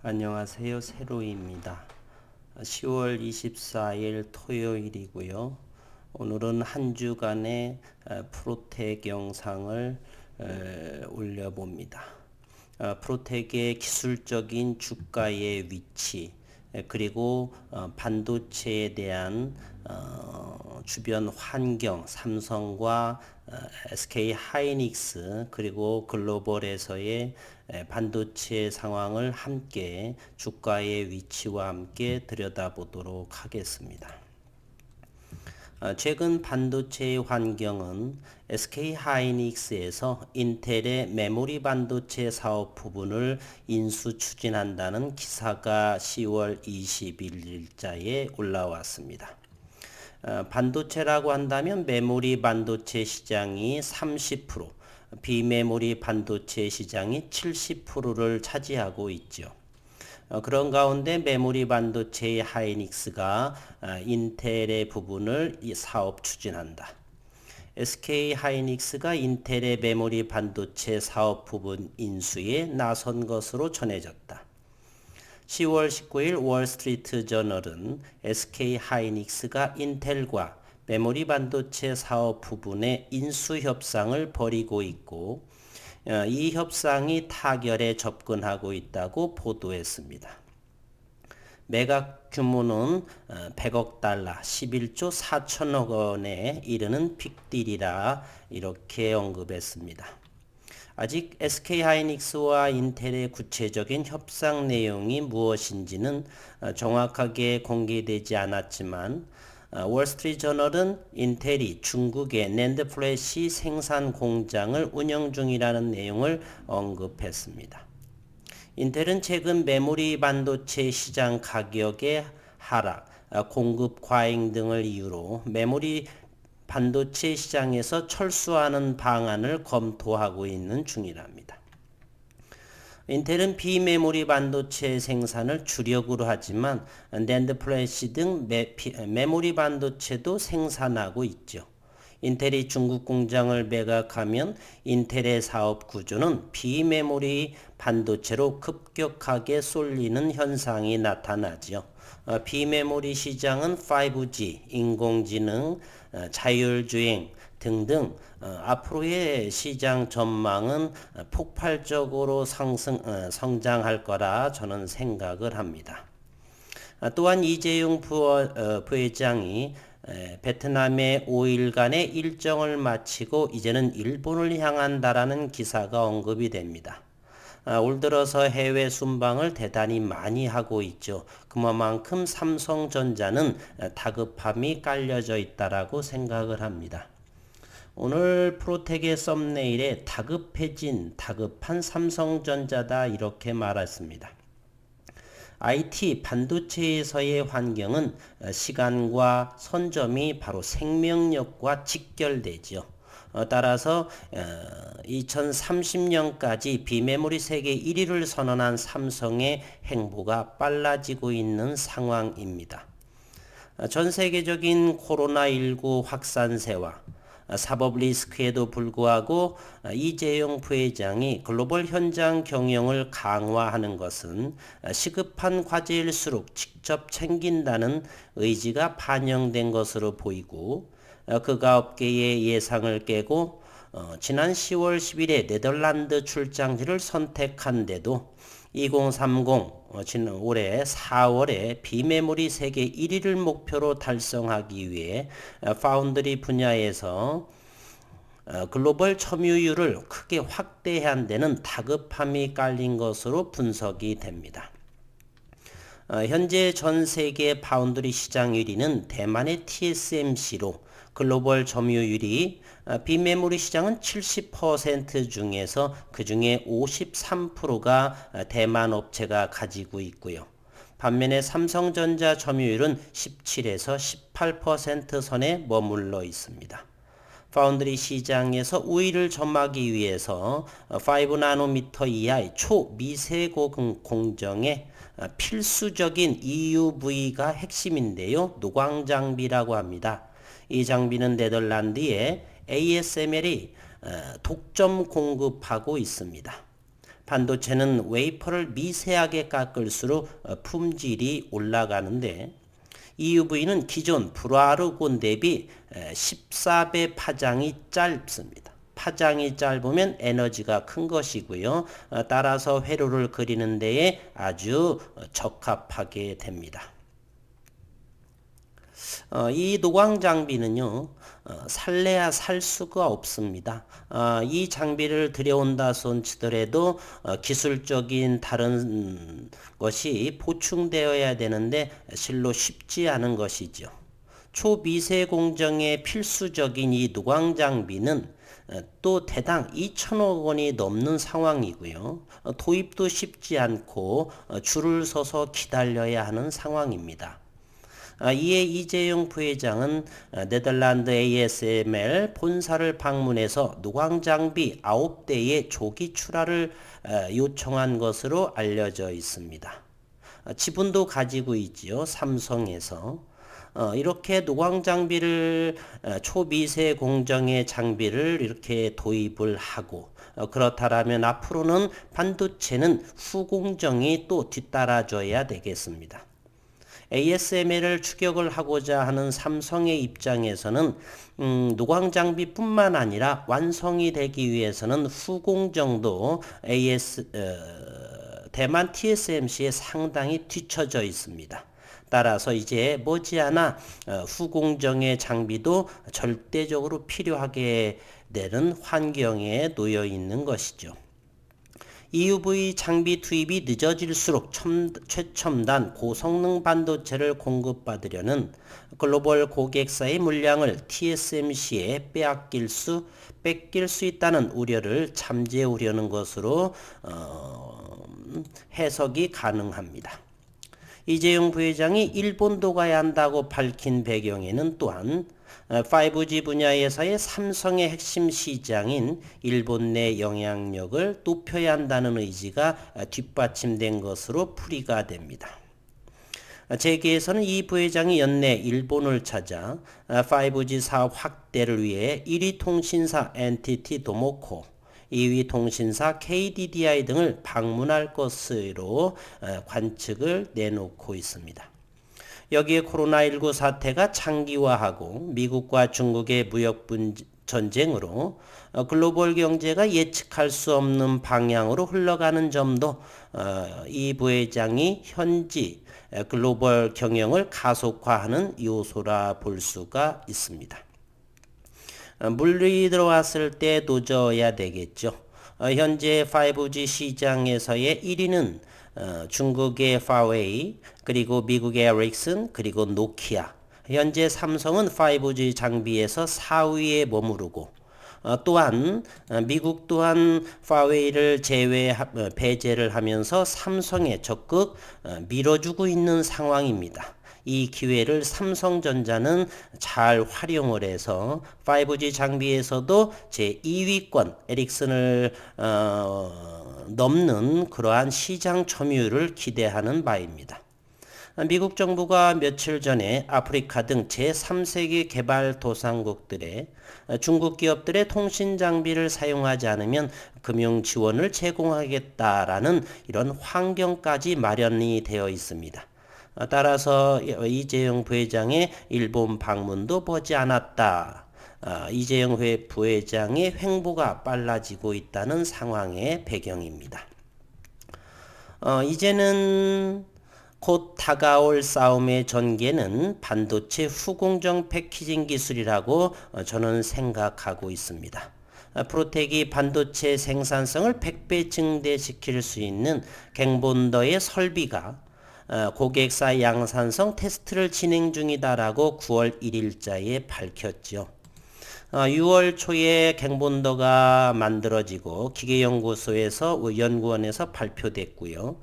안녕하세요. 세로이입니다. 10월 24일 토요일이고요. 오늘은 한 주간의 프로텍 영상을 올려봅니다. 프로텍의 기술적인 주가의 위치, 그리고 반도체에 대한 주변 환경, 삼성과 SK 하이닉스 그리고 글로벌에서의 반도체 상황을 함께 주가의 위치와 함께 들여다보도록 하겠습니다. 최근 반도체의 환경은 SK 하이닉스에서 인텔의 메모리 반도체 사업 부분을 인수 추진한다는 기사가 10월 21일자에 올라왔습니다. 반도체라고 한다면 메모리 반도체 시장이 30%, 비메모리 반도체 시장이 70%를 차지하고 있죠. 그런 가운데 메모리 반도체의 하이닉스가 인텔의 부분을 사업 추진한다. SK 하이닉스가 인텔의 메모리 반도체 사업 부분 인수에 나선 것으로 전해졌다. 10월 19일 월스트리트 저널은 SK 하이닉스가 인텔과 메모리 반도체 사업 부분의 인수 협상을 벌이고 있고 이 협상이 타결에 접근하고 있다고 보도했습니다. 매각 규모는 100억 달러, 11조 4천억 원에 이르는 빅딜이라 이렇게 언급했습니다. 아직 SK 하이닉스와 인텔의 구체적인 협상 내용이 무엇인지는 정확하게 공개되지 않았지만 월스트리트 저널은 인텔이 중국의 낸드 플래시 생산 공장을 운영 중이라는 내용을 언급했습니다. 인텔은 최근 메모리 반도체 시장 가격의 하락, 공급 과잉 등을 이유로 메모리 반도체 시장에서 철수하는 방안을 검토하고 있는 중이랍니다. 인텔은 비메모리 반도체 생산을 주력으로 하지만 낸드 플래시 등 메모리 반도체도 생산하고 있죠. 인텔이 중국 공장을 매각하면 인텔의 사업 구조는 비메모리 반도체로 급격하게 쏠리는 현상이 나타나죠. 비메모리 시장은 5G, 인공지능, 자율주행 등등 앞으로의 시장 전망은 폭발적으로 성장할 거라 저는 생각을 합니다. 또한 이재용 부회장이 베트남의 5일간의 일정을 마치고 이제는 일본을 향한다라는 기사가 언급이 됩니다. 올 들어서 해외 순방을 대단히 많이 하고 있죠. 그만큼 삼성전자는 다급함이 깔려져 있다라고 생각을 합니다. 오늘 프로텍의 썸네일에 다급한 삼성전자다 이렇게 말했습니다. IT 반도체에서의 환경은 시간과 선점이 바로 생명력과 직결되죠. 따라서 2030년까지 비메모리 세계 1위를 선언한 삼성의 행보가 빨라지고 있는 상황입니다. 전 세계적인 코로나19 확산세와 사법 리스크에도 불구하고 이재용 부회장이 글로벌 현장 경영을 강화하는 것은 시급한 과제일수록 직접 챙긴다는 의지가 반영된 것으로 보이고 그가 업계의 예상을 깨고 지난 10월 10일에 네덜란드 출장지를 선택한 데도 2030 지난 올해 4월에 비메모리 세계 1위를 목표로 달성하기 위해 파운드리 분야에서 글로벌 점유율을 크게 확대한 데는 다급함이 깔린 것으로 분석이 됩니다. 현재 전 세계 파운드리 시장 1위는 대만의 TSMC로 글로벌 점유율이 비메모리 시장은 70% 중에서 그 중에 53%가 대만 업체가 가지고 있고요. 반면에 삼성전자 점유율은 17에서 18% 선에 머물러 있습니다. 파운드리 시장에서 우위를 점하기 위해서 5나노미터 이하의 초미세고 공정의 필수적인 EUV가 핵심인데요. 노광 장비라고 합니다. 이 장비는 네덜란드의 ASML이 독점 공급하고 있습니다. 반도체는 웨이퍼를 미세하게 깎을수록 품질이 올라가는데 EUV는 기존 불화르곤 대비 14배 파장이 짧습니다. 파장이 짧으면 에너지가 큰 것이고요. 따라서 회로를 그리는 데에 아주 적합하게 됩니다. 이 노광 장비는요, 살래야 살 수가 없습니다. 이 장비를 들여온다 손 치더라도 기술적인 다른 것이 보충되어야 되는데 실로 쉽지 않은 것이죠. 초미세 공정에 필수적인 이 노광 장비는 또 대당 2천억 원이 넘는 상황이고요. 도입도 쉽지 않고 줄을 서서 기다려야 하는 상황입니다. 이에 이재용 부회장은 네덜란드 ASML 본사를 방문해서 노광장비 9대의 조기 출하를 요청한 것으로 알려져 있습니다. 지분도 가지고 있지요. 삼성에서. 이렇게 노광장비를 초미세 공정의 장비를 이렇게 도입을 하고 그렇다면 앞으로는 반도체는 후공정이 또 뒤따라줘야 되겠습니다. ASML을 추격을 하고자 하는 삼성의 입장에서는 노광장비뿐만 아니라 완성이 되기 위해서는 후공정도 대만 TSMC에 상당히 뒤처져 있습니다. 따라서 이제 머지않아 후공정의 장비도 절대적으로 필요하게 되는 환경에 놓여 있는 것이죠. EUV 장비 투입이 늦어질수록 최첨단 고성능 반도체를 공급받으려는 글로벌 고객사의 물량을 TSMC에 뺏길 수 있다는 우려를 잠재우려는 것으로 해석이 가능합니다. 이재용 부회장이 일본도 가야 한다고 밝힌 배경에는 또한 5G 분야에서의 삼성의 핵심 시장인 일본 내 영향력을 높여야 한다는 의지가 뒷받침된 것으로 풀이가 됩니다. 재계에서는 이 부회장이 연내 일본을 찾아 5G 사업 확대를 위해 1위 통신사 NTT 도모코, 2위 통신사 KDDI 등을 방문할 것으로 관측을 내놓고 있습니다. 여기에 코로나19 사태가 장기화하고 미국과 중국의 무역 전쟁으로 글로벌 경제가 예측할 수 없는 방향으로 흘러가는 점도 이 부회장이 현지 글로벌 경영을 가속화하는 요소라 볼 수가 있습니다. 물이 들어왔을 때 노져야 되겠죠. 현재 5G 시장에서의 1위는 중국의 파웨이, 그리고 미국의 에릭슨, 그리고 노키아. 현재 삼성은 5G 장비에서 4위에 머무르고 또한 미국 또한 파웨이를 배제를 하면서 삼성에 적극 밀어주고 있는 상황입니다. 이 기회를 삼성전자는 잘 활용을 해서 5G 장비에서도 제2위권 에릭슨을 넘는 그러한 시장 점유율을 기대하는 바입니다. 미국 정부가 며칠 전에 아프리카 등 제3세계 개발도상국들의 중국 기업들의 통신 장비를 사용하지 않으면 금융 지원을 제공하겠다라는 이런 환경까지 마련이 되어 있습니다. 따라서 이재용 부회장의 일본 방문도 보지 않았다. 이재용 부회장의 횡보가 빨라지고 있다는 상황의 배경입니다. 이제는 곧 다가올 싸움의 전개는 반도체 후공정 패키징 기술이라고 저는 생각하고 있습니다. 프로텍이 반도체 생산성을 100배 증대시킬 수 있는 갱본더의 설비가 고객사 양산성 테스트를 진행 중이다라고 9월 1일자에 밝혔죠. 6월 초에 갱본더가 만들어지고 기계연구소에서 연구원에서 발표됐고요.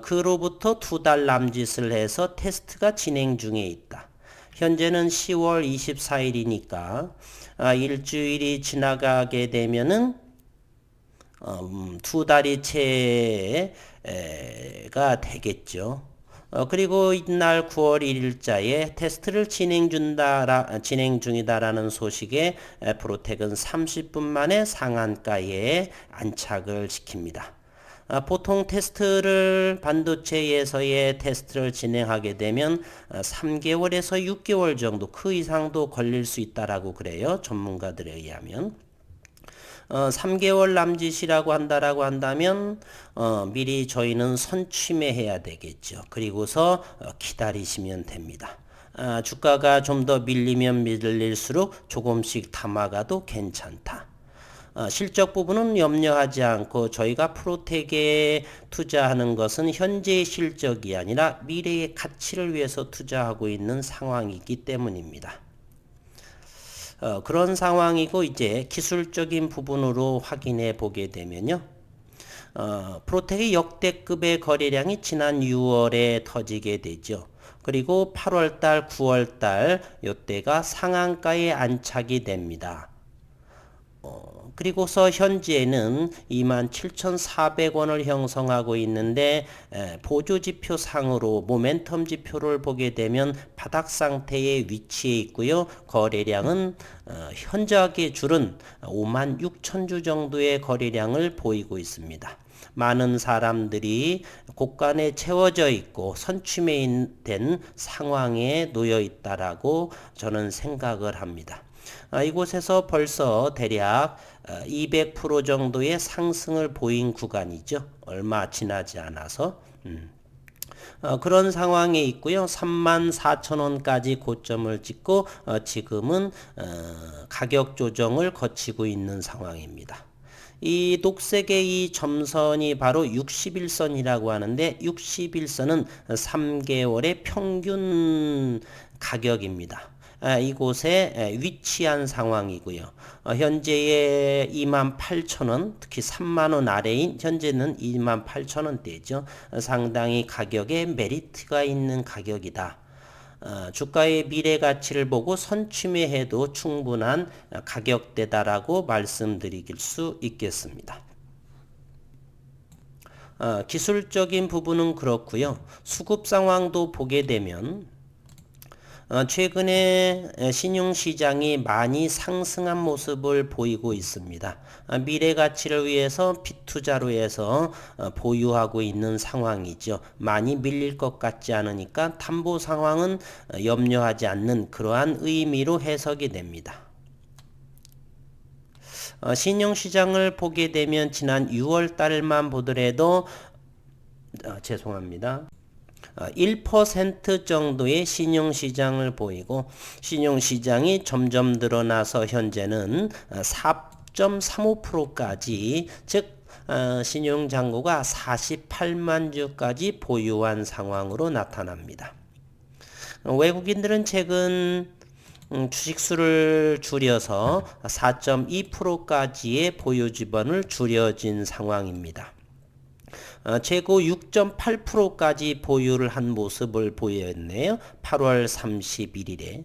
그로부터 2달 남짓을 해서 테스트가 진행 중에 있다. 현재는 10월 24일이니까 일주일이 지나가게 되면은 2달이 채가 되겠죠. 그리고 이날 9월 1일자에 테스트를 진행 중이다라는 소식에 프로텍은 30분 만에 상한가에 안착을 시킵니다. 보통 테스트를 반도체에서의 테스트를 진행하게 되면 3개월에서 6개월 정도 그 이상도 걸릴 수 있다라고 그래요. 전문가들에 의하면. 3개월 남짓이라고 한다면 미리 저희는 선취매해야 되겠죠. 그리고서 기다리시면 됩니다. 주가가 좀 더 밀리면 밀릴수록 조금씩 담아가도 괜찮다. 실적 부분은 염려하지 않고 저희가 프로텍에 투자하는 것은 현재의 실적이 아니라 미래의 가치를 위해서 투자하고 있는 상황이기 때문입니다. 그런 상황이고 이제 기술적인 부분으로 확인해 보게 되면요. 프로텍의 역대급의 거래량이 지난 6월에 터지게 되죠. 그리고 8월달, 9월달 이때가 상한가에 안착이 됩니다. 그리고서 현재는 27,400원을 형성하고 있는데 보조지표 상으로 모멘텀 지표를 보게 되면 바닥 상태에 위치해 있고요. 거래량은 현저하게 줄은 56,000주 정도의 거래량을 보이고 있습니다. 많은 사람들이 곳간에 채워져 있고 선취매인 상황에 놓여 있다라고 저는 생각을 합니다. 이곳에서 벌써 대략 200% 정도의 상승을 보인 구간이죠. 얼마 지나지 않아서. 그런 상황에 있고요. 34,000원까지 고점을 찍고 지금은 가격 조정을 거치고 있는 상황입니다. 이 녹색의 이 점선이 바로 60일선이라고 하는데 60일선은 3개월의 평균 가격입니다. 이곳에 위치한 상황이고요. 현재의 28,000원, 특히 3만원 아래인 현재는 28,000원대죠. 상당히 가격에 메리트가 있는 가격이다. 주가의 미래 가치를 보고 선취매해도 충분한 가격대다라고 말씀드릴 수 있겠습니다. 기술적인 부분은 그렇고요. 수급 상황도 보게 되면 최근에 신용시장이 많이 상승한 모습을 보이고 있습니다. 미래 가치를 위해서 빚투자로 해서 보유하고 있는 상황이죠. 많이 밀릴 것 같지 않으니까 담보 상황은 염려하지 않는 그러한 의미로 해석이 됩니다. 신용시장을 보게 되면 지난 6월 달만 보더라도 죄송합니다. 1% 정도의 신용시장을 보이고 신용시장이 점점 늘어나서 현재는 4.35%까지 즉 신용잔고가 48만 주까지 보유한 상황으로 나타납니다. 외국인들은 최근 주식수를 줄여서 4.2%까지의 보유 지분을 줄여진 상황입니다. 최고 6.8%까지 보유를 한 모습을 보였네요. 8월 31일에.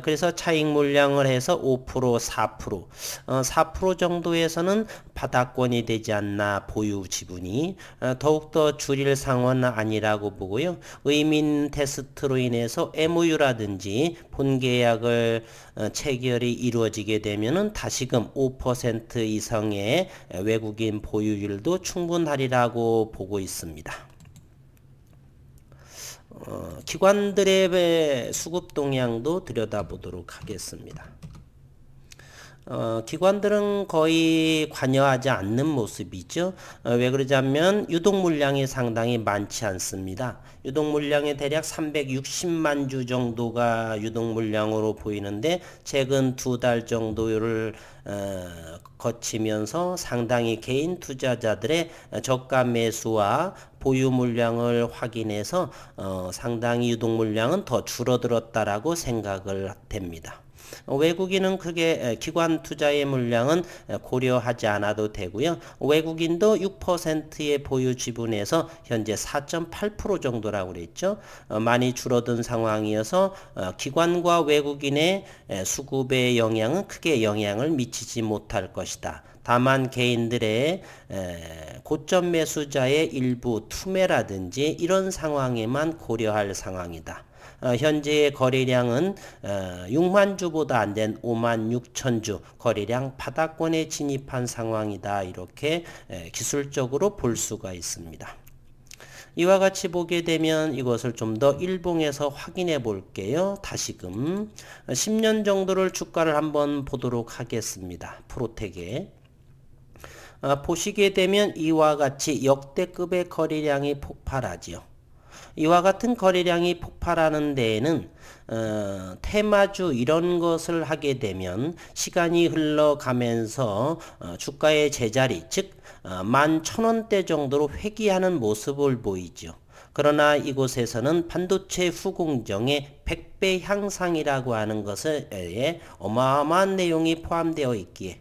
그래서 차익 물량을 해서 5%, 4%, 4% 정도에서는 바닥권이 되지 않나 보유 지분이 더욱더 줄일 상황은 아니라고 보고요. 의민 테스트로 인해서 MOU라든지 본계약을 체결이 이루어지게 되면은 다시금 5% 이상의 외국인 보유율도 충분하리라고 보고 있습니다. 기관들의 수급 동향도 들여다보도록 하겠습니다. 기관들은 거의 관여하지 않는 모습이죠. 왜 그러냐면 유동 물량이 상당히 많지 않습니다. 유동 물량이 대략 360만 주 정도가 유동 물량으로 보이는데 최근 2달 정도를 거치면서 상당히 개인 투자자들의 저가 매수와 보유 물량을 확인해서 상당히 유동 물량은 더 줄어들었다라고 생각을 됩니다. 외국인은 크게 기관 투자의 물량은 고려하지 않아도 되고요. 외국인도 6%의 보유 지분에서 현재 4.8% 정도라고 그랬죠. 많이 줄어든 상황이어서 기관과 외국인의 수급의 영향은 크게 영향을 미치지 못할 것이다. 다만 개인들의 고점 매수자의 일부 투매라든지 이런 상황에만 고려할 상황이다. 현재의 거래량은 6만 주보다 안 된 5만 6천 주 거래량 바닥권에 진입한 상황이다. 이렇게 기술적으로 볼 수가 있습니다. 이와 같이 보게 되면 이것을 좀 더 일봉에서 확인해 볼게요. 다시금 10년 정도를 주가를 한번 보도록 하겠습니다. 프로텍에 보시게 되면 이와 같이 역대급의 거래량이 폭발하지요. 이와 같은 거래량이 폭발하는 데에는 테마주 이런 것을 하게 되면 시간이 흘러가면서 주가의 제자리 즉 11,000원대 정도로 회귀하는 모습을 보이죠. 그러나 이곳에서는 반도체 후공정의 100배 향상이라고 하는 것에 어마어마한 내용이 포함되어 있기에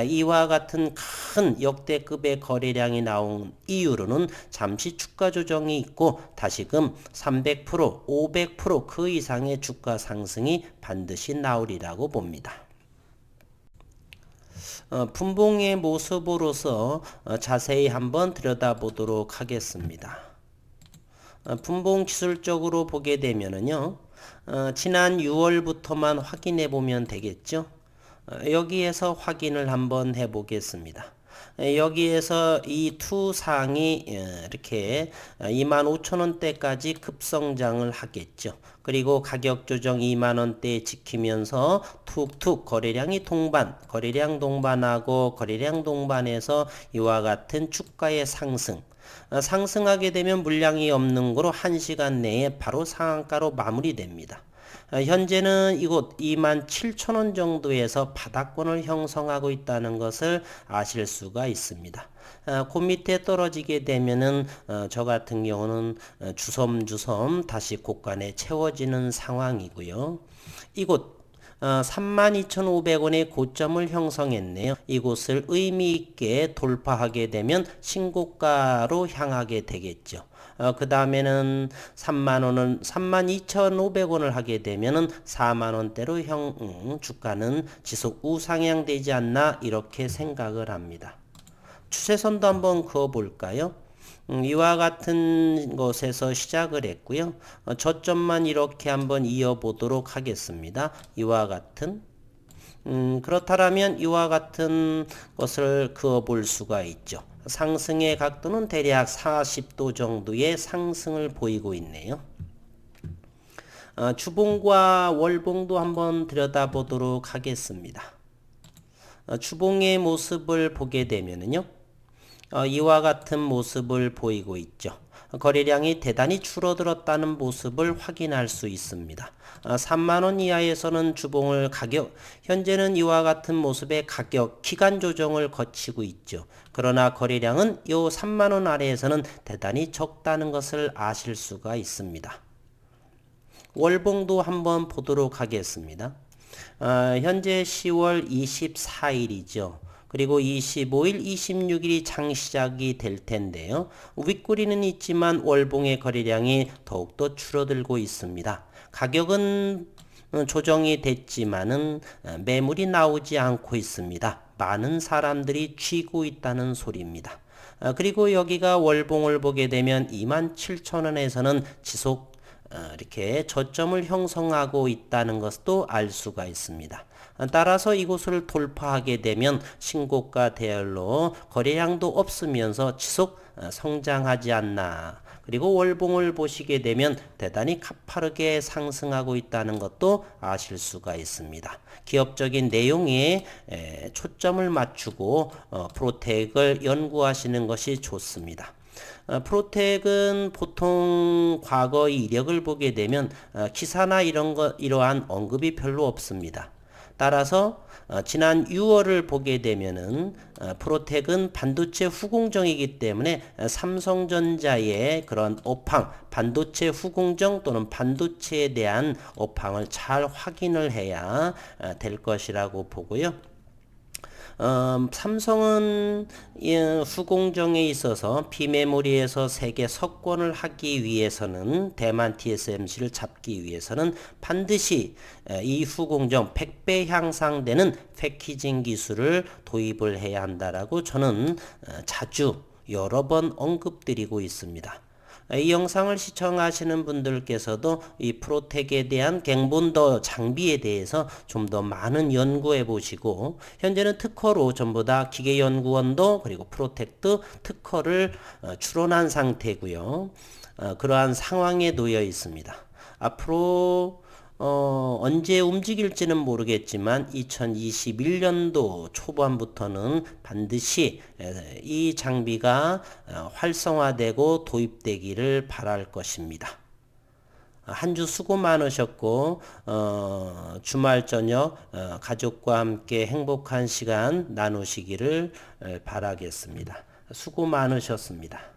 이와 같은 큰 역대급의 거래량이 나온 이유로는 잠시 주가 조정이 있고 다시금 300%, 500%그 이상의 주가 상승이 반드시 나오리라고 봅니다. 분봉의 모습으로서 자세히 한번 들여다보도록 하겠습니다. 분봉 기술적으로 보게 되면은요, 지난 6월부터만 확인해 보면 되겠죠. 여기에서 확인을 한번 해 보겠습니다. 여기에서 이 투상이 이렇게 25,000원대까지 급성장을 하겠죠. 그리고 가격 조정 2만원대 지키면서 툭툭 거래량이 동반, 거래량 동반하고 거래량 동반해서 이와 같은 주가의 상승, 상승하게 되면 물량이 없는 거로 1시간 내에 바로 상한가로 마무리됩니다. 현재는 이곳 27,000원 정도에서 바닥권을 형성하고 있다는 것을 아실 수가 있습니다. 그 밑에 떨어지게 되면은 저 같은 경우는 주섬주섬 다시 고간에 채워지는 상황이고요. 이곳 32,500원의 고점을 형성했네요. 이곳을 의미 있게 돌파하게 되면 신고가로 향하게 되겠죠. 그 다음에는 32,500원을 하게 되면은 4만원대로 주가는 지속 우상향 되지 않나 이렇게 생각을 합니다. 추세선도 한번 그어 볼까요? 이와 같은 곳에서 시작을 했고요. 저점만 이렇게 한번 이어보도록 하겠습니다. 이와 같은 그렇다면 이와 같은 것을 그어 볼 수가 있죠. 상승의 각도는 대략 40도 정도의 상승을 보이고 있네요. 주봉과 월봉도 한번 들여다보도록 하겠습니다. 주봉의 모습을 보게 되면요. 이와 같은 모습을 보이고 있죠. 거래량이 대단히 줄어들었다는 모습을 확인할 수 있습니다. 3만원 이하에서는 주봉을 현재는 이와 같은 모습의 가격 기간 조정을 거치고 있죠. 그러나 거래량은 이 3만원 아래에서는 대단히 적다는 것을 아실 수가 있습니다. 월봉도 한번 보도록 하겠습니다. 현재 10월 24일이죠. 그리고 25일, 26일이 장시작이 될 텐데요. 윗꼬리는 있지만 월봉의 거래량이 더욱더 줄어들고 있습니다. 가격은 조정이 됐지만은 매물이 나오지 않고 있습니다. 많은 사람들이 쥐고 있다는 소리입니다. 그리고 여기가 월봉을 보게 되면 27,000원에서는 지속 이렇게 저점을 형성하고 있다는 것도 알 수가 있습니다. 따라서 이곳을 돌파하게 되면 신고가 대열로 거래량도 없으면서 지속 성장하지 않나. 그리고 월봉을 보시게 되면 대단히 가파르게 상승하고 있다는 것도 아실 수가 있습니다. 기업적인 내용에 초점을 맞추고 프로텍을 연구하시는 것이 좋습니다. 프로텍은 보통 과거 이력을 보게 되면 기사나 이러한 언급이 별로 없습니다. 따라서 지난 6월을 보게 되면은 프로텍은 반도체 후공정이기 때문에 삼성전자의 그런 업황, 반도체 후공정 또는 반도체에 대한 업황을 잘 확인을 해야 될 것이라고 보고요. 삼성은 후공정에 있어서 비메모리에서 세계 석권을 하기 위해서는 대만 TSMC를 잡기 위해서는 반드시 이 후공정 100배 향상되는 패키징 기술을 도입을 해야 한다라고 저는 자주 여러 번 언급드리고 있습니다. 이 영상을 시청하시는 분들께서도 이 프로텍에 대한 갱본더 장비에 대해서 좀 더 많은 연구해 보시고, 현재는 특허로 전부 다 기계연구원도 그리고 프로텍트 특허를 출원한 상태고요. 그러한 상황에 놓여 있습니다. 앞으로 언제 움직일지는 모르겠지만 2021년도 초반부터는 반드시 이 장비가 활성화되고 도입되기를 바랄 것입니다. 한 주 수고 많으셨고 주말 저녁 가족과 함께 행복한 시간 나누시기를 바라겠습니다. 수고 많으셨습니다.